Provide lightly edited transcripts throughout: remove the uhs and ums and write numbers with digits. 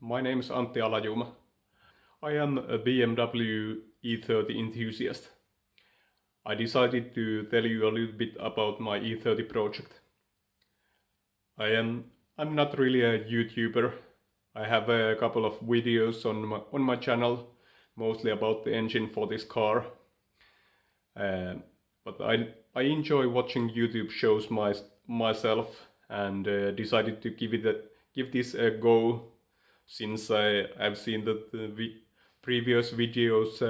My name is Antti Alajuma. I am a BMW E30 enthusiast. I decided to tell you a little bit about my E30 project. I'm not really a YouTuber. I have a couple of videos on my channel, mostly about the engine for this car. But I enjoy watching YouTube shows myself and decided to give this a go, since I've seen that the previous videos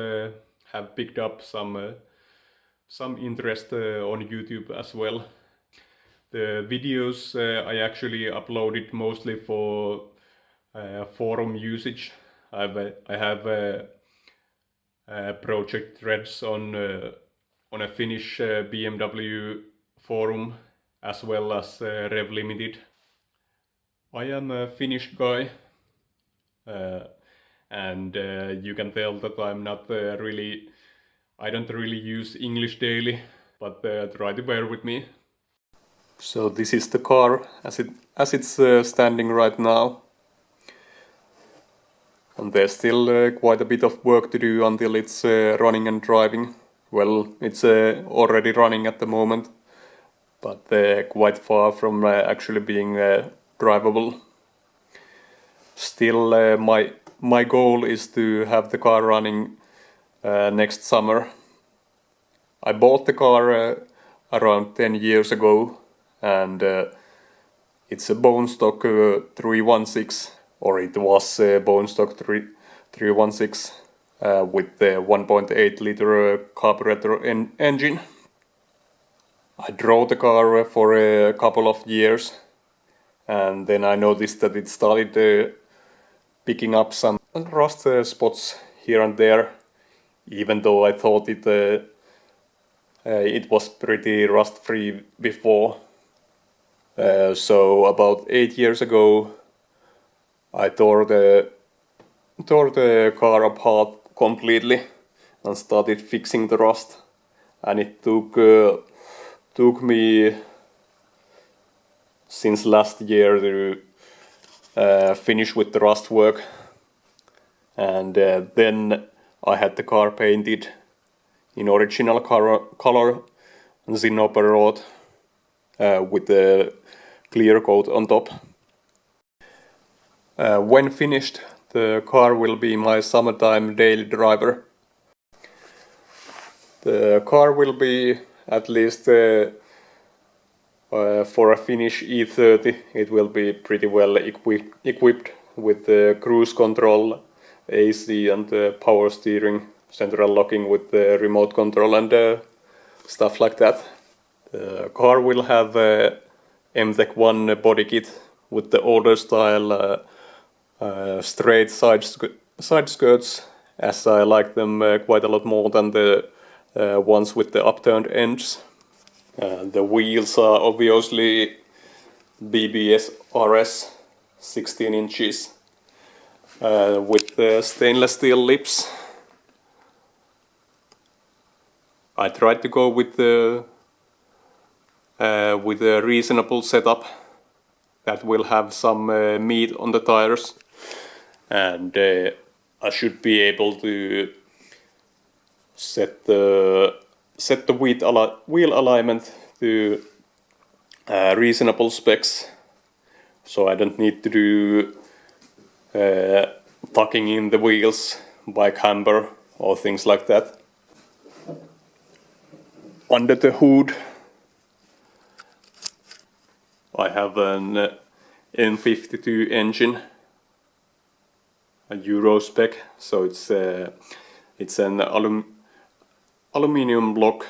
have picked up some interest on YouTube as well. The videos I actually uploaded mostly for forum usage. I have project threads on a Finnish BMW forum, as well as Rev Limited. I am a Finnish guy, and you can tell that I'm not I don't really use English daily, but try to bear with me. So this is the car as it's standing right now. And there's still quite a bit of work to do until it's running and driving. Well, it's already running at the moment, but quite far from actually being drivable. Still, my goal is to have the car running next summer. I bought the car around 10 years ago, and it's a bone stock 316, or it was a bone stock 316 with the 1.8 liter carburetor engine. I drove the car for a couple of years, and then I noticed that it started picking up some rust spots here and there, even though I thought it was pretty rust-free before. So about 8 years ago, I tore the car apart completely and started fixing the rust. And it took me since last year to finish with the rust work. And then I had the car painted in original color, Zinnober with the clear coat on top. When finished, the car will be my summertime daily driver. The car will be, at least for a Finnish E30, it will be pretty well equipped with the cruise control, AC and power steering, central locking with the remote control and stuff like that. The car will have a M51 body kit with the older style straight side skirts, as I like them quite a lot more than the ones with the upturned ends. The wheels are obviously BBS RS 16 inches with the stainless steel lips. I tried to go with a reasonable setup that will have some meat on the tires, and I should be able to set the wheel alignment to reasonable specs, so I don't need to do tucking in the wheels by camber or things like that. Under the hood I have an M52 engine, a Euro spec, so it's an aluminium block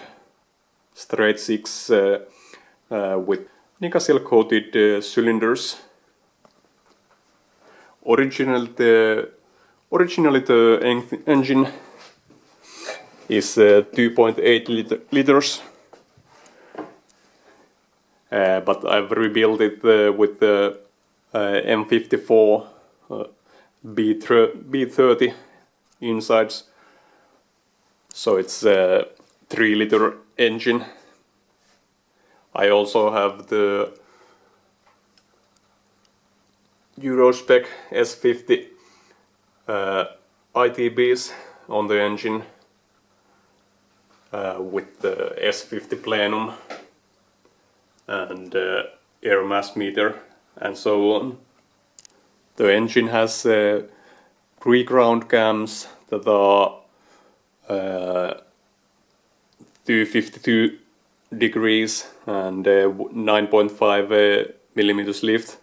straight six with Nicasil coated cylinders. Originally the engine is 2.8 liters. But I've rebuilt it with the M54 B30 insides, so it's a 3-liter engine. I also have the Euro spec S50 ITBs on the engine with the S50 plenum and air mass meter and so on. The engine has 3 ground cams that are 252 degrees and 9.5 millimeters lift,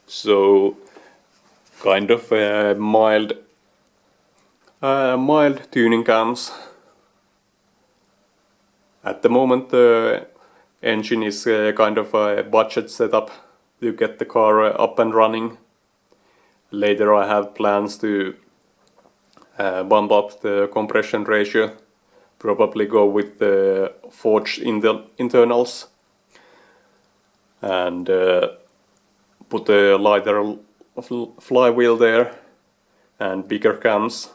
so kind of mild tuning cams. At the moment the engine is kind of a budget setup to get the car up and running. Later I have plans to bump up the compression ratio, probably go with the forged internals and put a lighter flywheel there and bigger cams.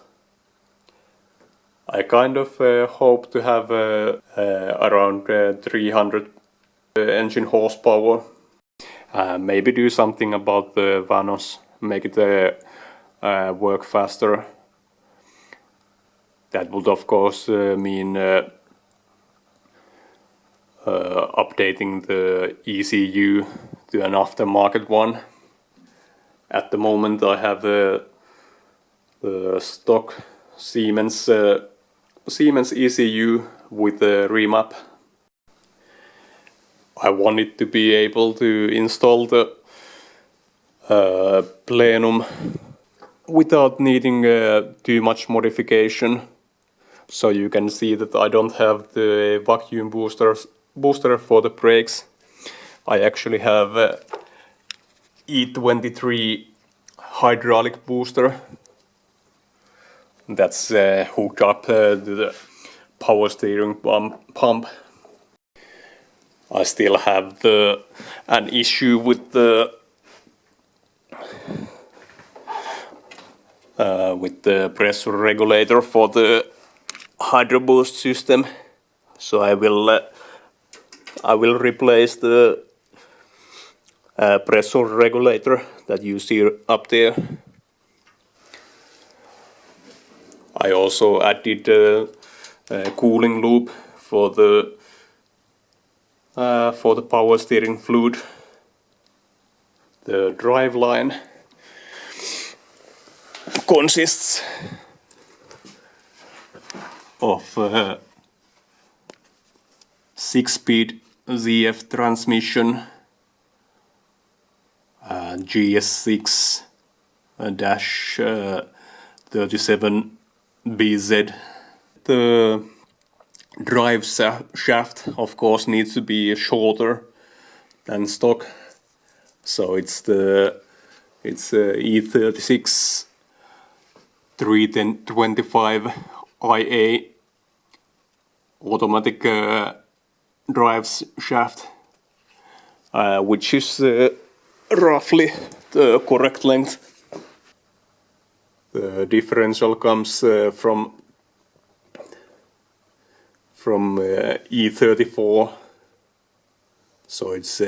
I kind of hope to have around 300 engine horsepower. Maybe do something about the vanos, make it work faster. That would of course mean updating the ECU to an aftermarket one. At the moment I have the stock Siemens ECU with a remap. I wanted to be able to install the plenum without needing too much modification. So you can see that I don't have the vacuum booster for the brakes. I actually have E30 hydraulic booster that's hooked up to the power steering pump. I still have an issue with the pressure regulator for the hydro boost system, so I will replace the pressure regulator that you see up there. I also added a cooling loop for the power steering fluid. The drive line consists of 6-speed ZF transmission, GS6-37BZ. The drive shaft of course needs to be shorter than stock, so it's E36 325 IA automatic drive shaft, which is roughly the correct length. The differential comes from E34, so it's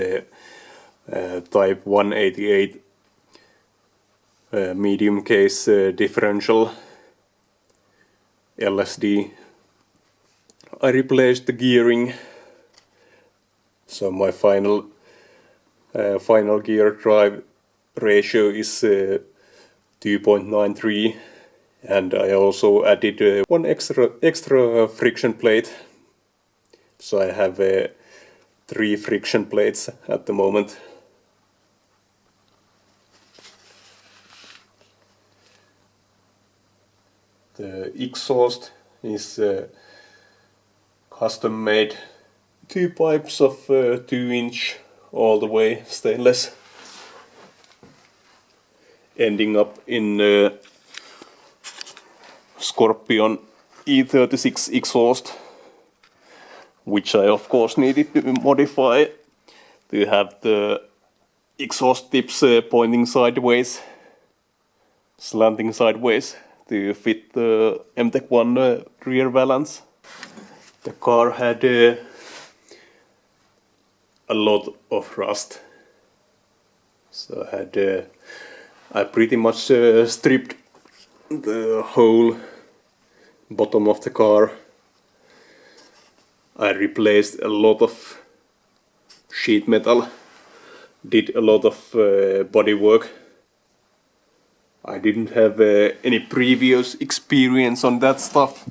type 188 medium case differential LSD. I replaced the gearing, so my final gear drive ratio is 2.93, and I also added one extra friction plate, so I have 3 friction plates at the moment. The exhaust is custom made, 2 pipes of 2-inch all the way stainless, ending up in Scorpion E36 exhaust, which I of course needed to modify to have the exhaust tips pointing sideways, slanting sideways, to fit the MTech1 rear valance. The car had a lot of rust, so I pretty much stripped the whole bottom of the car. I replaced a lot of sheet metal, did a lot of body work. I didn't have any previous experience on that stuff,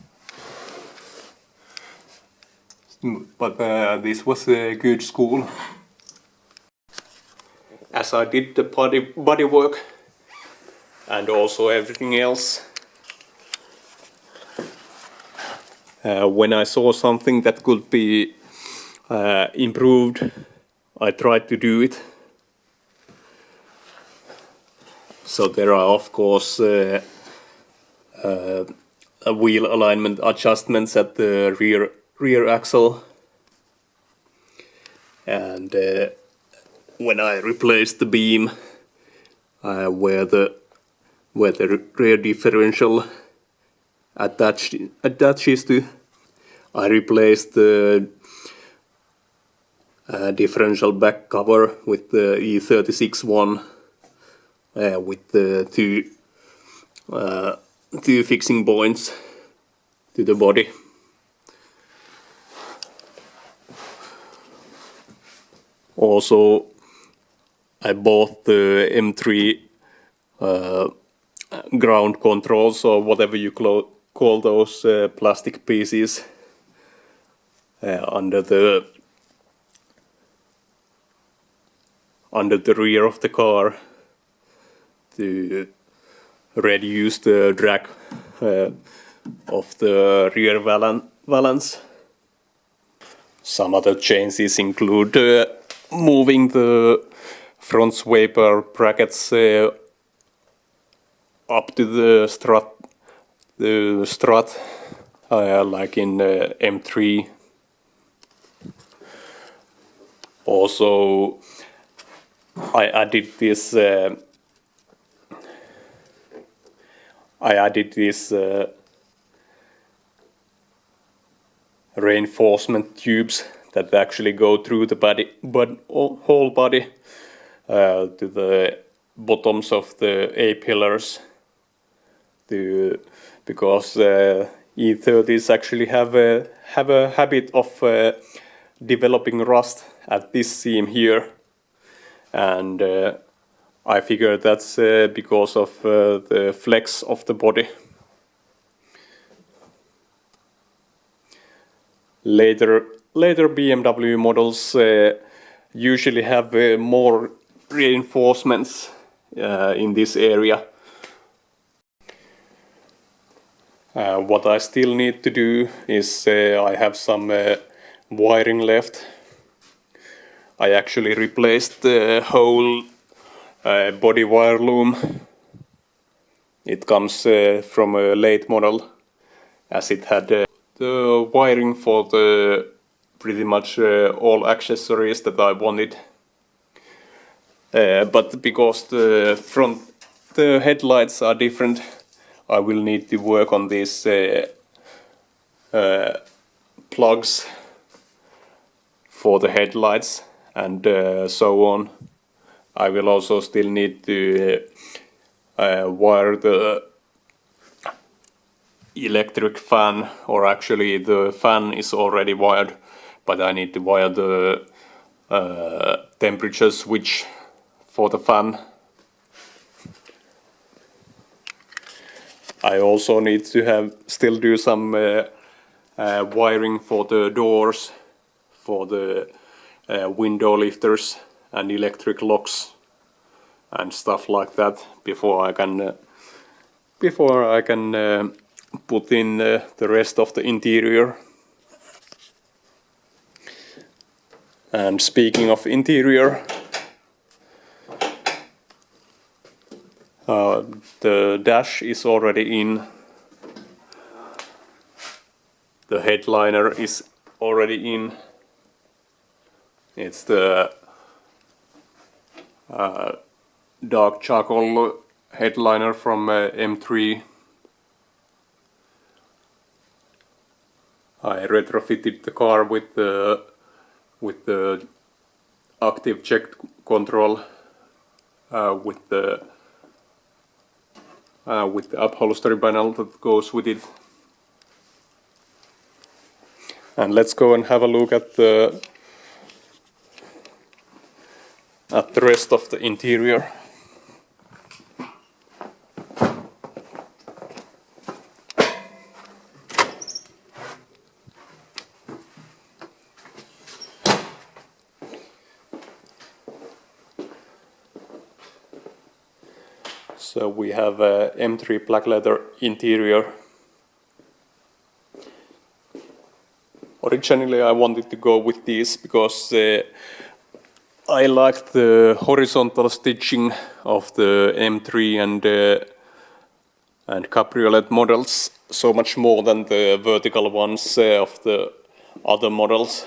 but this was a good school. As I did the body work and also everything else, when I saw something that could be improved, I tried to do it. So there are of course wheel alignment adjustments at the rear axle, and when I replaced the beam where the rear differential attaches to, I replaced the differential back cover with the E30 one with the two fixing points to the body. Also, I bought the M3 ground controls, or whatever you call those plastic pieces under the rear of the car to reduce the drag of the rear valance. Some other changes include moving the front swiper brackets up to the strut, like in M3. Also, I added this reinforcement tubes that actually go through the body, whole body to the bottoms of the A-pillars, because E30s actually have a habit of developing rust at this seam here, and I figure that's because of the flex of the body. Later BMW models usually have more reinforcements in this area. What I still need to do is I have some wiring left. I actually replaced the whole body wire loom. It comes from a late model, as it had the wiring for the pretty much all accessories that I wanted. But because the headlights are different, I will need to work on these plugs for the headlights and so on. I will also still need to wire the electric fan, or actually the fan is already wired, but I need to wire the temperature switch for the fan. I also need to still do some wiring for the doors, for the window lifters and electric locks and stuff like that before I can put in the rest of the interior. And speaking of interior, the dash is already in. The headliner is already in. It's the dark charcoal headliner from M3. I retrofitted the car with the active check control with the with the upholstery panel that goes with it. And let's go and have a look at the rest of the interior. So we have a M3 black leather interior. Originally I wanted to go with this because I liked the horizontal stitching of the M3 and Cabriolet models so much more than the vertical ones of the other models.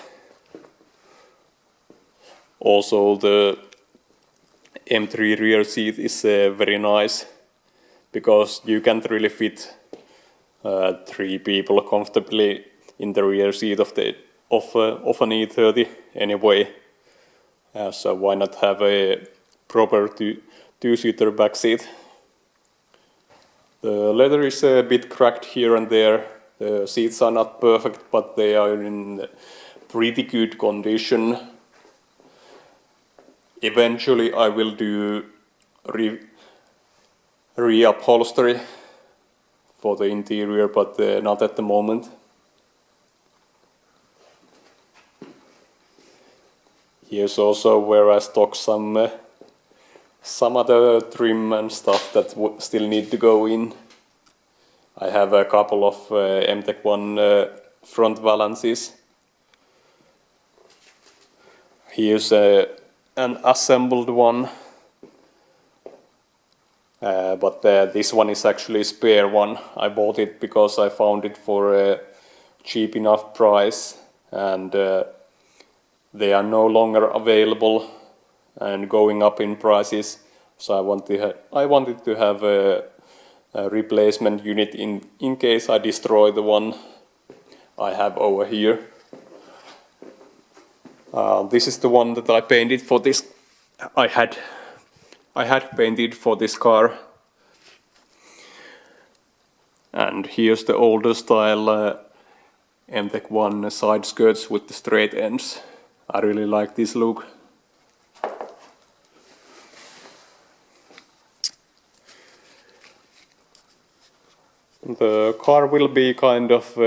Also the M3 rear seat is very nice because you can't really fit 3 people comfortably in the rear seat of an E30 anyway. So why not have a proper two-seater back seat? The leather is a bit cracked here and there. The seats are not perfect, but they are in pretty good condition. Eventually I will do re-upholstery for the interior, but not at the moment. Here's also where I stock some other trim and stuff that still need to go in. I have a couple of M1 front balances. Here's an assembled one, but this one is actually a spare one. I bought it because I found it for a cheap enough price, and they are no longer available and going up in prices. So I wanted to have a replacement unit in case I destroy the one I have over here. This is the one that I painted for this. I had painted for this car. And here's the older style M1 side skirts with the straight ends. I really like this look. The car will be kind of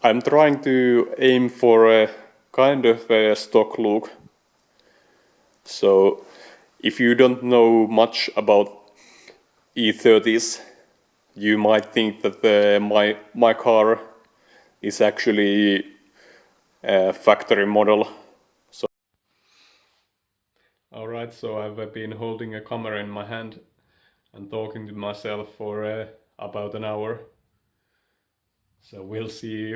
I'm trying to aim for a kind of a stock look. So if you don't know much about E30s, you might think that my car is actually a factory model. So alright, so I've been holding a camera in my hand and talking to myself for about an hour. So we'll see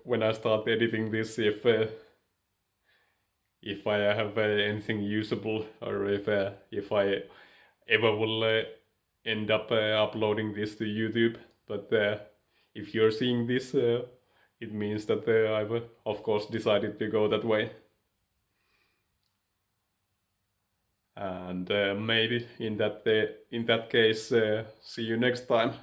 when I start editing this if I have anything usable, or if I ever will end up uploading this to YouTube. But if you're seeing this, it means that I've of course decided to go that way. And maybe in that case, see you next time.